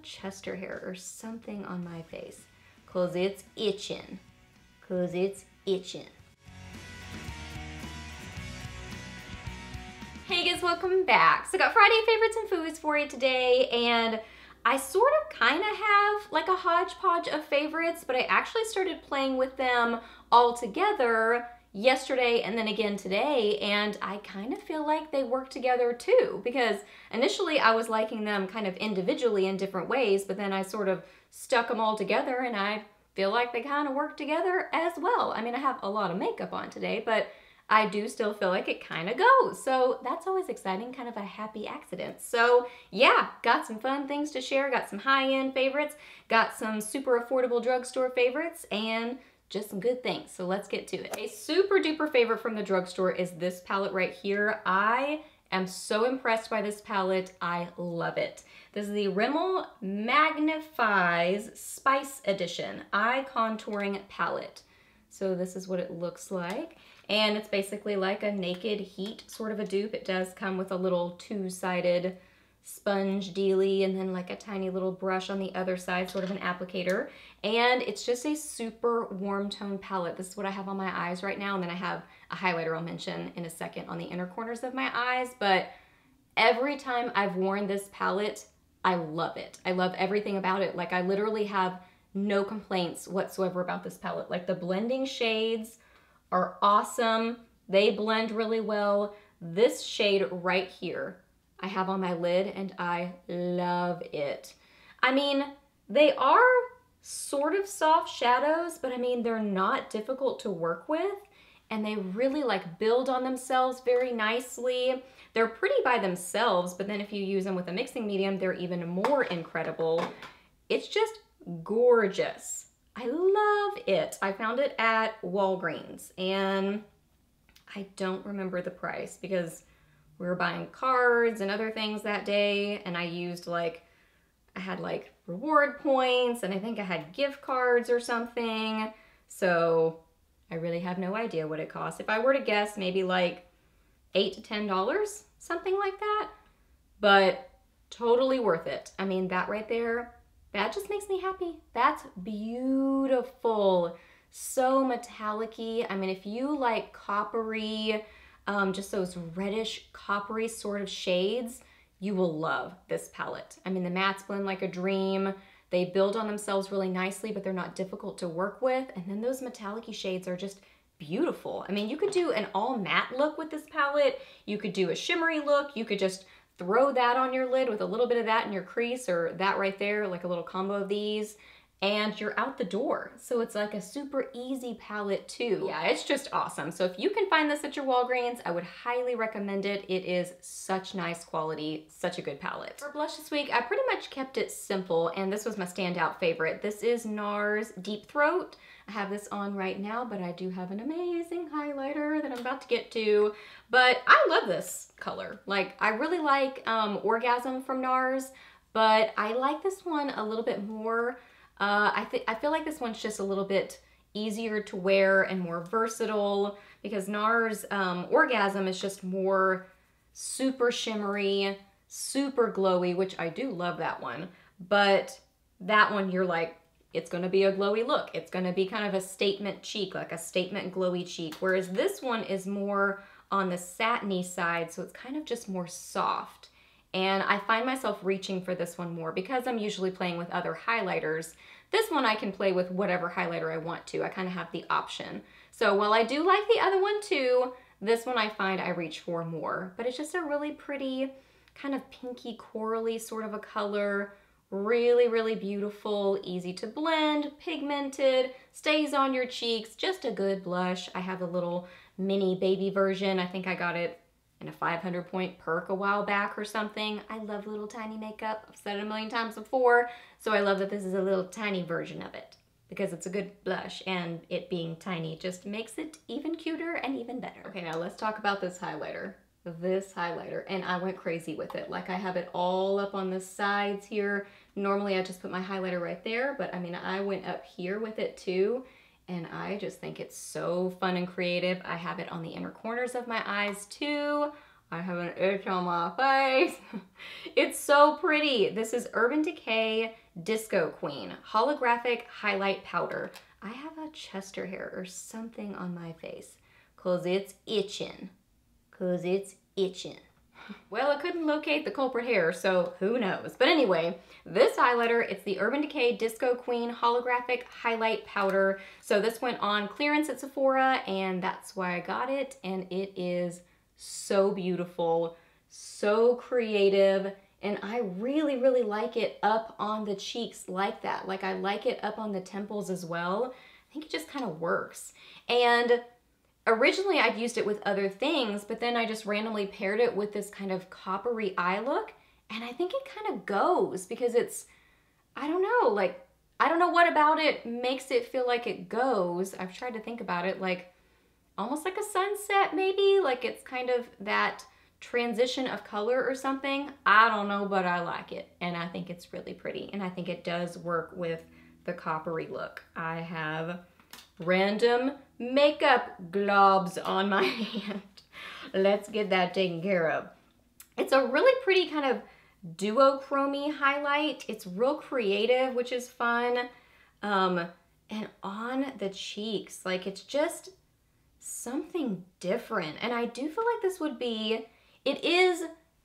chest hair or something on my face, cause it's itching, cause it's itching. Hey guys, welcome back. So I got Friday Favorites and Fooeys for you today, and I sort of kind of have like a hodgepodge of favorites, but I actually started playing with them all together yesterday and then again today, and I kind of feel like they work together too, because initially I was liking them kind of individually in different ways, but then I sort of stuck them all together and I feel like they kind of work together as well. I mean, I have a lot of makeup on today, but I do still feel like it kind of goes. So that's always exciting, kind of a happy accident. So yeah, got some fun things to share, got some high-end favorites, got some super affordable drugstore favorites, and just some good things. So let's get to it. A super duper favorite from the drugstore is this palette right here. I am so impressed by this palette. I love it. This is the Rimmel Magnif'Eyes Spice Edition Eye Contouring Palette. So this is what it looks like. And it's basically like a Naked Heat sort of a dupe. It does come with a little two-sided sponge dealy and then like a tiny little brush on the other side, sort of an applicator. And it's just a super warm tone palette. This is what I have on my eyes right now. And then I have a highlighter I'll mention in a second on the inner corners of my eyes. But every time I've worn this palette, I love it. I love everything about it. Like I literally have no complaints whatsoever about this palette. Like the blending shades are awesome. They blend really well. This shade right here I have on my lid and I love it. I mean, they are sort of soft shadows, but I mean, they're not difficult to work with and they really like build on themselves very nicely. They're pretty by themselves, but then if you use them with a mixing medium, they're even more incredible. It's just gorgeous. I love it. I found it at Walgreens and I don't remember the price because we were buying cards and other things that day, and I used like, I had like reward points and I think I had gift cards or something. So I really have no idea what it costs. If I were to guess, maybe like $8 to $10, something like that, but totally worth it. I mean, that right there, that just makes me happy. That's beautiful. So metallic-y. I mean, if you like coppery, just those reddish coppery sort of shades, you will love this palette. I mean, the mattes blend like a dream. They build on themselves really nicely, but they're not difficult to work with. And then those metallic-y shades are just beautiful. I mean, you could do an all matte look with this palette. You could do a shimmery look. You could just throw that on your lid with a little bit of that in your crease, or that right there, like a little combo of these, and you're out the door. So it's like a super easy palette too. Yeah, it's just awesome. So if you can find this at your Walgreens, I would highly recommend it. It is such nice quality, such a good palette. For blush this week, I pretty much kept it simple, and this was my standout favorite. This is NARS Deep Throat. I have this on right now, but I do have an amazing highlighter that I'm about to get to. But I love this color. Like, I really like Orgasm from NARS, but I like this one a little bit more. I feel like this one's just a little bit easier to wear and more versatile, because NARS Orgasm is just more super shimmery, super glowy, which I do love that one. But that one, you're like, it's gonna be a glowy look. It's gonna be kind of a statement cheek, like a statement glowy cheek. Whereas this one is more on the satiny side, so it's kind of just more soft. And I find myself reaching for this one more because I'm usually playing with other highlighters. This one I can play with whatever highlighter I want to. I kind of have the option. So while I do like the other one too, this one I find I reach for more. But it's just a really pretty, kind of pinky corally sort of a color. Really, really beautiful, easy to blend, pigmented, stays on your cheeks, just a good blush. I have a little mini baby version. I think I got it in a 500-point perk a while back or something. I love little tiny makeup. I've said it a million times before, so I love that this is a little tiny version of it because it's a good blush, and it being tiny just makes it even cuter and even better. Okay, now let's talk about this highlighter. And I went crazy with it. Like, I have it all up on the sides here. Normally I just put my highlighter right there, but I mean, I went up here with it too, and I just think it's so fun and creative. I have it on the inner corners of my eyes too, I have an itch on my face. It's so pretty. This is Urban Decay Disco Queen Holographic Highlight Powder. I have a chest hair or something on my face because it's itching. Well, I couldn't locate the culprit hair, so who knows. But anyway, this highlighter, it's the Urban Decay Disco Queen Holographic Highlight Powder. So this went on clearance at Sephora, and that's why I got it. And it is so beautiful, so creative, and I really, really like it up on the cheeks like that. Like, I like it up on the temples as well. I think it just kind of works. And originally I'd used it with other things, but then I just randomly paired it with this kind of coppery eye look, and I think it kind of goes because it's, I don't know, like, I don't know what about it makes it feel like it goes. I've tried to think about it, like almost like a sunset maybe, like it's kind of that transition of color or something. I don't know, but I like it, and I think it's really pretty, and I think it does work with the coppery look. I have random makeup globs on my hand. Let's get that taken care of. It's a really pretty kind of duochrome highlight. It's real creative, which is fun. And on the cheeks, like, it's just something different. And I do feel like this would be, it is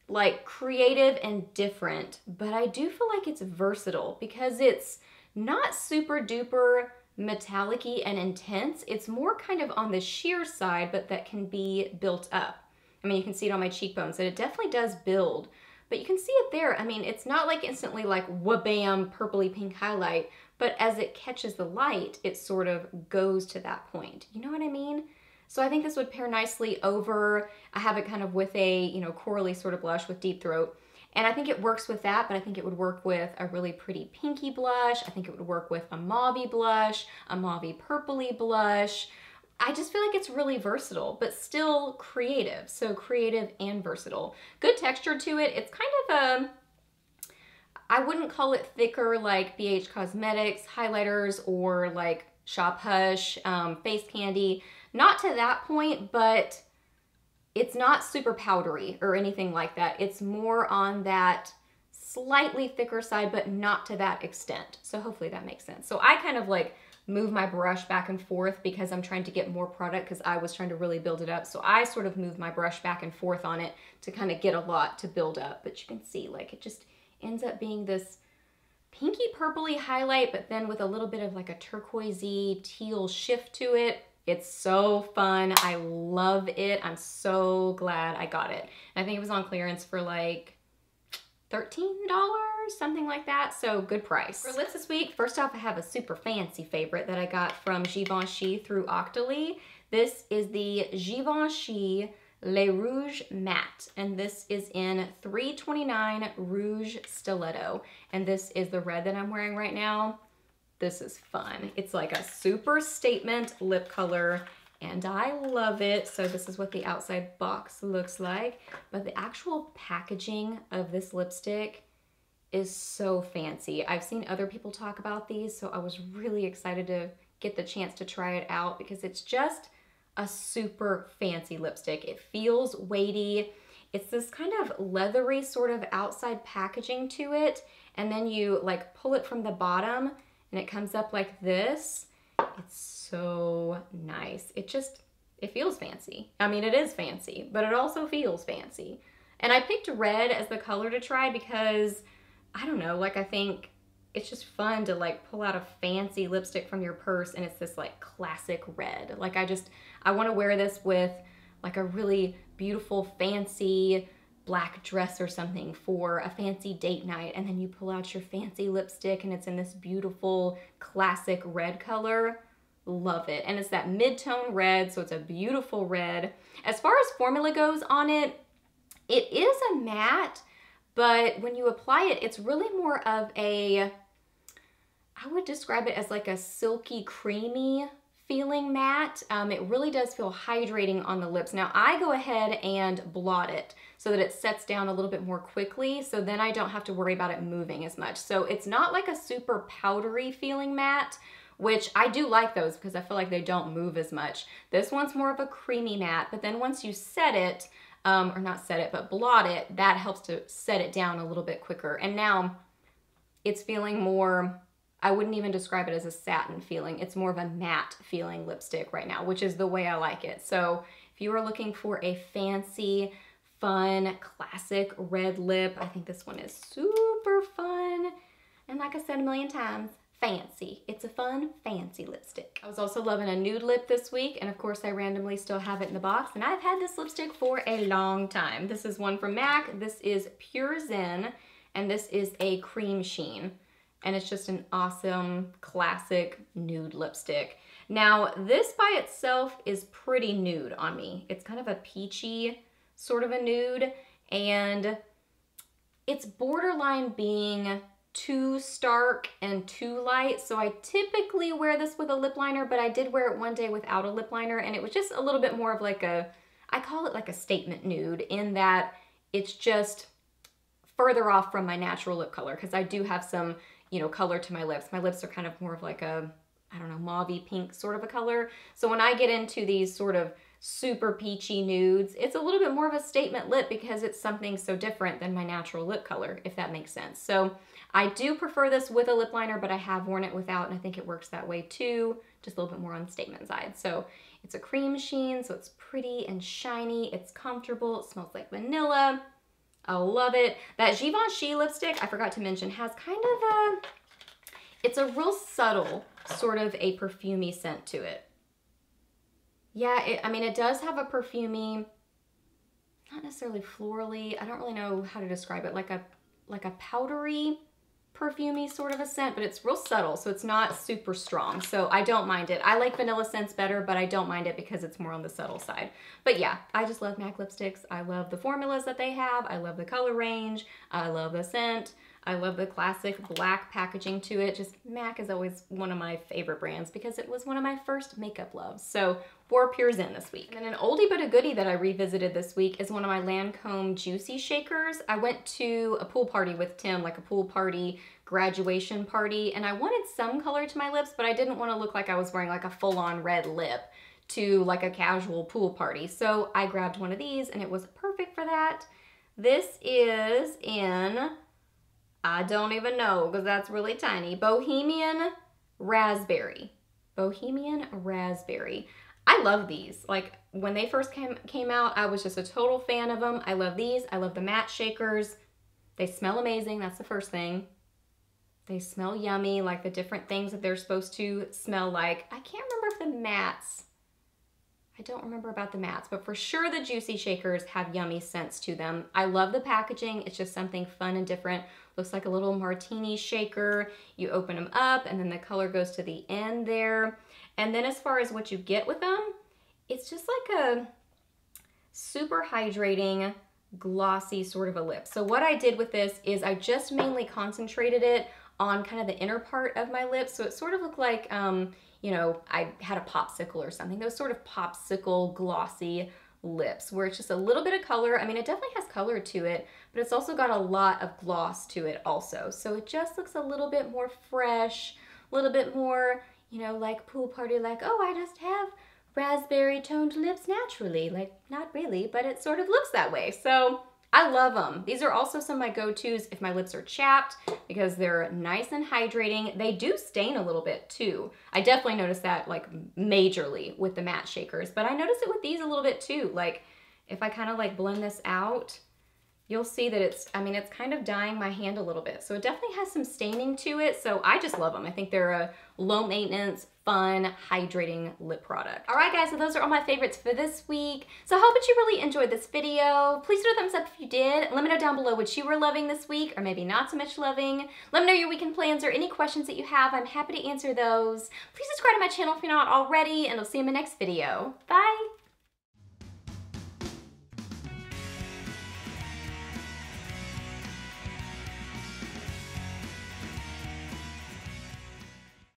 like creative and different, but I do feel like it's versatile because it's not super duper metallic-y and intense. It's more kind of on the sheer side, but that can be built up. I mean, you can see it on my cheekbones, and it definitely does build, but you can see it there. I mean, it's not like instantly like wha-bam, purpley pink highlight, but as it catches the light, it sort of goes to that point. You know what I mean? So I think this would pair nicely over, I have it kind of with a, you know, corally sort of blush with Deep Throat. And I think it works with that, but I think it would work with a really pretty pinky blush. I think it would work with a mauve blush, a mauve purpley blush. I just feel like it's really versatile, but still creative. So creative and versatile. Good texture to it. It's kind of a, I wouldn't call it thicker like BH Cosmetics highlighters or like Shop Hush face candy. Not to that point, but it's not super powdery or anything like that. It's more on that slightly thicker side, but not to that extent. So hopefully that makes sense. So I kind of like move my brush back and forth because I'm trying to get more product because I was trying to really build it up. So I sort of move my brush back and forth on it to kind of get a lot to build up. But you can see like it just ends up being this pinky purpley highlight, but then with a little bit of like a turquoisey teal shift to it. It's so fun. I love it. I'm so glad I got it. And I think it was on clearance for like $13, something like that. So good price. For lips this week, first off, I have a super fancy favorite that I got from Givenchy through Octoly. This is the Givenchy Les Rouge Matte, and this is in 329 Rouge Stiletto. And this is the red that I'm wearing right now. This is fun. It's like a super statement lip color, and I love it. So this is what the outside box looks like, but the actual packaging of this lipstick is so fancy. I've seen other people talk about these, so I was really excited to get the chance to try it out because it's just a super fancy lipstick. It feels weighty. It's this kind of leathery sort of outside packaging to it, and then you like pull it from the bottom and it comes up like this. It's so nice. It feels fancy. I mean, it is fancy, but it also feels fancy. And I picked red as the color to try because, I don't know, like I think it's just fun to like pull out a fancy lipstick from your purse and it's this like classic red. Like I want to wear this with like a really beautiful fancy black dress or something for a fancy date night, and then you pull out your fancy lipstick and it's in this beautiful classic red color. Love it. And it's that mid-tone red, so it's a beautiful red. As far as formula goes on it, it is a matte, but when you apply it, it's really more of a, I would describe it as like a silky, creamy feeling matte. It really does feel hydrating on the lips. Now I go ahead and blot it so that it sets down a little bit more quickly, so then I don't have to worry about it moving as much. So it's not like a super powdery feeling matte, which I do like those because I feel like they don't move as much. This one's more of a creamy matte, but then once you set it, or not set it, but blot it, that helps to set it down a little bit quicker. And now it's feeling more, I wouldn't even describe it as a satin feeling. It's more of a matte feeling lipstick right now, which is the way I like it. So if you are looking for a fancy, fun, classic red lip, I think this one is super fun. And like I said a million times, fancy. It's a fun, fancy lipstick. I was also loving a nude lip this week, and of course I randomly still have it in the box, and I've had this lipstick for a long time. This is one from MAC. This is Pure Zen, and this is a cream sheen. And it's just an awesome, classic nude lipstick. Now, this by itself is pretty nude on me. It's kind of a peachy sort of a nude, and it's borderline being too stark and too light. So I typically wear this with a lip liner, but I did wear it one day without a lip liner, and it was just a little bit more of like a, I call it like a statement nude, in that it's just further off from my natural lip color, because I do have some, you know, color to my lips. My lips are kind of more of like a, I don't know, mauvey pink sort of a color. So when I get into these sort of super peachy nudes, it's a little bit more of a statement lip because it's something so different than my natural lip color, if that makes sense. So I do prefer this with a lip liner, but I have worn it without, and I think it works that way too, just a little bit more on the statement side. So it's a cream sheen, so it's pretty and shiny, it's comfortable, it smells like vanilla. I love it. That Givenchy lipstick, I forgot to mention, has kind of a, it's a real subtle sort of a perfumey scent to it. Yeah, I mean, it does have a perfumey, not necessarily florally, I don't really know how to describe it, like a powdery, perfumey sort of a scent, but it's real subtle, so it's not super strong. So I don't mind it. I like vanilla scents better, but I don't mind it because it's more on the subtle side. But yeah, I just love MAC lipsticks. I love the formulas that they have. I love the color range. I love the scent. I love the classic black packaging to it. Just MAC is always one of my favorite brands because it was one of my first makeup loves. So wore Pure Zen this week. And then an oldie but a goodie that I revisited this week is one of my Lancome Juicy Shakers. I went to a pool party with Tim, like a pool party, graduation party, and I wanted some color to my lips, but I didn't want to look like I was wearing like a full-on red lip to like a casual pool party. So I grabbed one of these and it was perfect for that. This is in, I don't even know because that's really tiny, Bohemian Raspberry. Bohemian Raspberry. I love these. Like when they first came out, I was just a total fan of them. I love these. I love the matte shakers. They smell amazing. That's the first thing. They smell yummy, like the different things that they're supposed to smell like. I can't remember if the mattes, I don't remember about the mattes, but for sure the Juicy Shakers have yummy scents to them. I love the packaging. It's just something fun and different. Looks like a little martini shaker. You open them up and then the color goes to the end there. And then as far as what you get with them, it's just like a super hydrating, glossy sort of a lip. So what I did with this is I just mainly concentrated it on kind of the inner part of my lips. So it sort of looked like, you know, I had a popsicle or something. Those sort of popsicle glossy lips where it's just a little bit of color. I mean, it definitely has color to it, but it's also got a lot of gloss to it also. So it just looks a little bit more fresh, a little bit more, you know, like pool party, like, oh, I just have raspberry toned lips naturally. Like, not really, but it sort of looks that way. So I love them. These are also some of my go-tos if my lips are chapped because they're nice and hydrating. They do stain a little bit too. I definitely noticed that like majorly with the matte shakers, but I noticed it with these a little bit too. Like if I kind of like blend this out, you'll see that it's, I mean, it's kind of dyeing my hand a little bit. So it definitely has some staining to it. So I just love them. I think they're a low maintenance, fun, hydrating lip product. All right, guys, so those are all my favorites for this week. So I hope that you really enjoyed this video. Please do a thumbs up if you did. Let me know down below what you were loving this week or maybe not so much loving. Let me know your weekend plans or any questions that you have. I'm happy to answer those. Please subscribe to my channel if you're not already, and I'll see you in my next video. Bye.